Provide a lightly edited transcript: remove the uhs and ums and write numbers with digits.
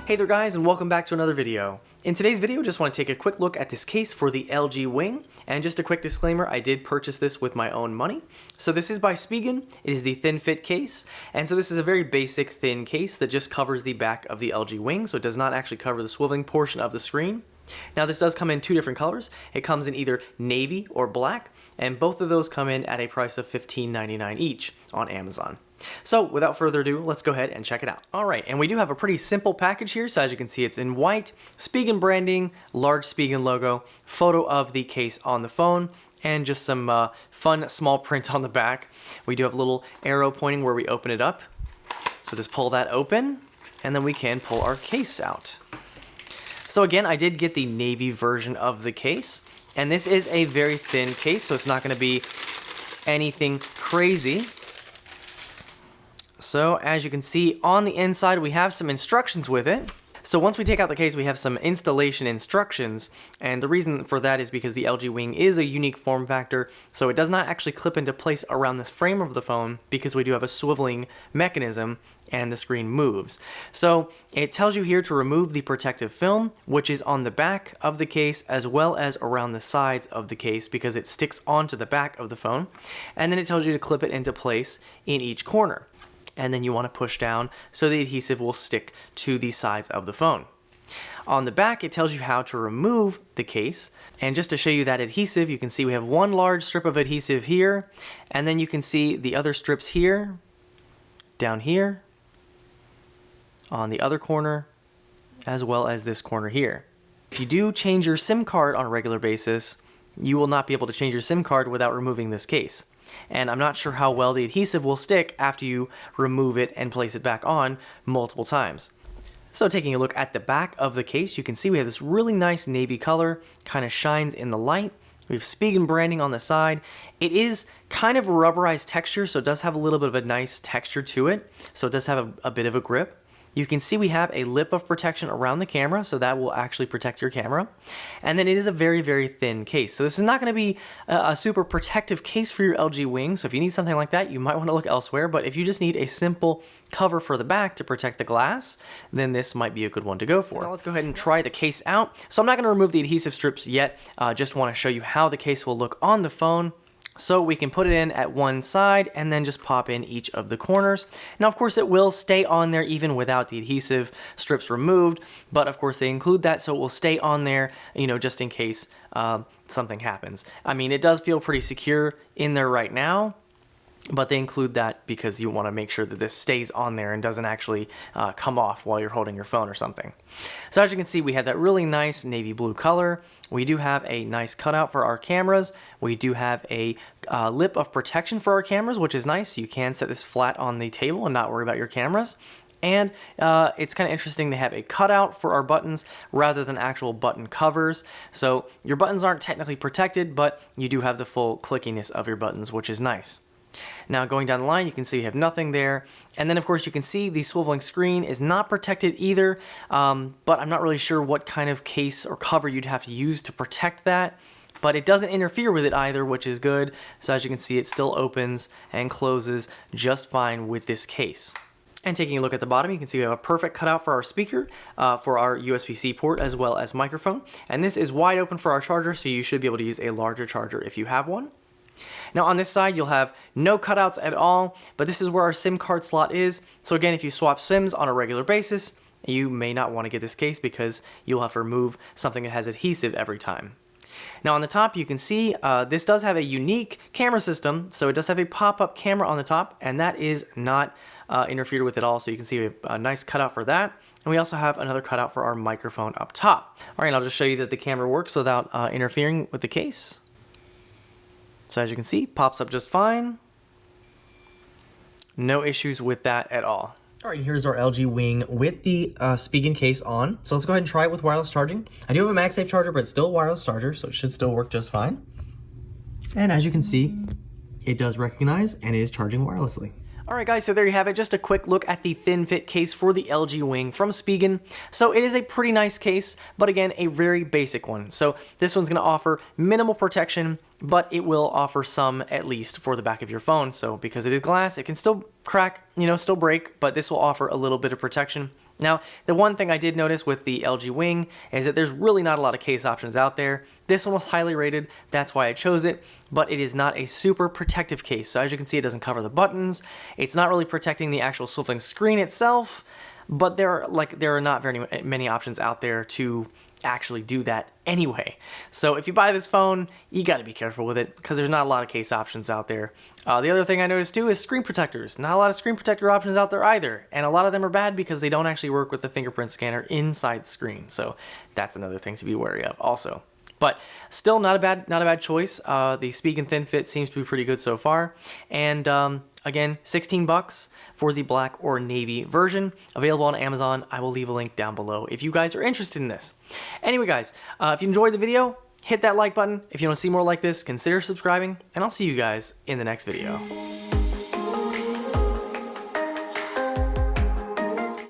Hey there guys, and welcome back to another video. In today's video, just want to take a quick look at this case for the LG Wing, and just a quick disclaimer, I did purchase this with my own money. So this is by Spigen, it is the thin fit case, and so this is a very basic thin case that just covers the back of the LG Wing, so it does not actually cover the swiveling portion of the screen. Now this does come in two different colors. It comes in either navy or black, and both of those come in at a price of $15.99 each on Amazon. So without further ado, let's go ahead and check it out. Alright, and we do have a pretty simple package here. So as you can see, it's in white, Spigen branding, large Spigen logo, photo of the case on the phone, and just some fun small print on the back. We do have a little arrow pointing where we open it up. So just pull that open, and then we can pull our case out. So again, I did get the navy version of the case, and this is a very thin case, so it's not going to be anything crazy. So as you can see on the inside, we have some instructions with it. So once we take out the case, we have some installation instructions, and the reason for that is because the LG Wing is a unique form factor, so it does not actually clip into place around this frame of the phone because we do have a swiveling mechanism and the screen moves. So it tells you here to remove the protective film, which is on the back of the case as well as around the sides of the case because it sticks onto the back of the phone, and then it tells you to clip it into place in each corner. And then you want to push down so the adhesive will stick to the sides of the phone. On the back, it tells you how to remove the case. And just to show you that adhesive, you can see we have one large strip of adhesive here, and then you can see the other strips here, down here, on the other corner, as well as this corner here. If you do change your SIM card on a regular basis, you will not be able to change your SIM card without removing this case. And I'm not sure how well the adhesive will stick after you remove it and place it back on multiple times. So taking a look at the back of the case, you can see we have this really nice navy color, kind of shines in the light. We have Spigen branding on the side. It is kind of a rubberized texture, so it does have a little bit of a nice texture to it. So it does have a bit of a grip. You can see we have a lip of protection around the camera, so that will actually protect your camera. And then it is a very, very thin case. So this is not going to be a super protective case for your LG Wing. So if you need something like that, you might want to look elsewhere. But if you just need a simple cover for the back to protect the glass, then this might be a good one to go for. So now let's go ahead and try the case out. So I'm not going to remove the adhesive strips yet. Just want to show you how the case will look on the phone. So we can put it in at one side and then just pop in each of the corners. Now, of course, it will stay on there even without the adhesive strips removed, but of course they include that so it will stay on there, just in case something happens. I mean, it does feel pretty secure in there right now, but they include that because you want to make sure that this stays on there and doesn't actually come off while you're holding your phone or something. So as you can see, we have that really nice navy blue color. We do have a nice cutout for our cameras. We do have a lip of protection for our cameras, which is nice. You can set this flat on the table and not worry about your cameras. And it's kind of interesting, they have a cutout for our buttons rather than actual button covers. So your buttons aren't technically protected, but you do have the full clickiness of your buttons, which is nice. Now going down the line, you can see you have nothing there. And then of course you can see the swiveling screen is not protected either, but I'm not really sure what kind of case or cover you'd have to use to protect that. But it doesn't interfere with it either, which is good. So as you can see, it still opens and closes just fine with this case. And taking a look at the bottom, you can see we have a perfect cutout for our speaker, for our USB-C port, as well as microphone. And this is wide open for our charger, so you should be able to use a larger charger if you have one. Now on this side, you'll have no cutouts at all, but this is where our SIM card slot is. So again, if you swap SIMs on a regular basis, you may not want to get this case because you'll have to remove something that has adhesive every time. Now on the top, you can see this does have a unique camera system. So it does have a pop-up camera on the top, and that is not interfered with at all. So you can see a nice cutout for that. And we also have another cutout for our microphone up top. All right, I'll just show you that the camera works without interfering with the case. So as you can see, pops up just fine. No issues with that at all. All right, here's our LG Wing with the Spigen case on. So let's go ahead and try it with wireless charging. I do have a MagSafe charger, but it's still a wireless charger, so it should still work just fine. And as you can see, it does recognize and is charging wirelessly. Alright guys, so there you have it, just a quick look at the thin fit case for the LG Wing from Spigen. So it is a pretty nice case, but again, a very basic one. So this one's going to offer minimal protection, but it will offer some at least for the back of your phone. So because it is glass, it can still crack, still break, but this will offer a little bit of protection Now, the one thing I did notice with the LG Wing is that there's really not a lot of case options out there. This one was highly rated, that's why I chose it, but it is not a super protective case. So as you can see, it doesn't cover the buttons. It's not really protecting the actual swiveling screen itself, but there are not very many options out there to actually do that anyway. So if you buy this phone, you got to be careful with it because there's not a lot of case options out there. The other thing I noticed too is screen protectors. Not a lot of screen protector options out there either, and a lot of them are bad because they don't actually work with the fingerprint scanner inside the screen. So that's another thing to be wary of also. But still not a bad choice. The Spigen Thin Fit seems to be pretty good so far. And again, $16 for the black or navy version, available on Amazon. I will leave a link down below if you guys are interested in this. Anyway, guys, if you enjoyed the video, hit that like button. If you want to see more like this, consider subscribing, and I'll see you guys in the next video.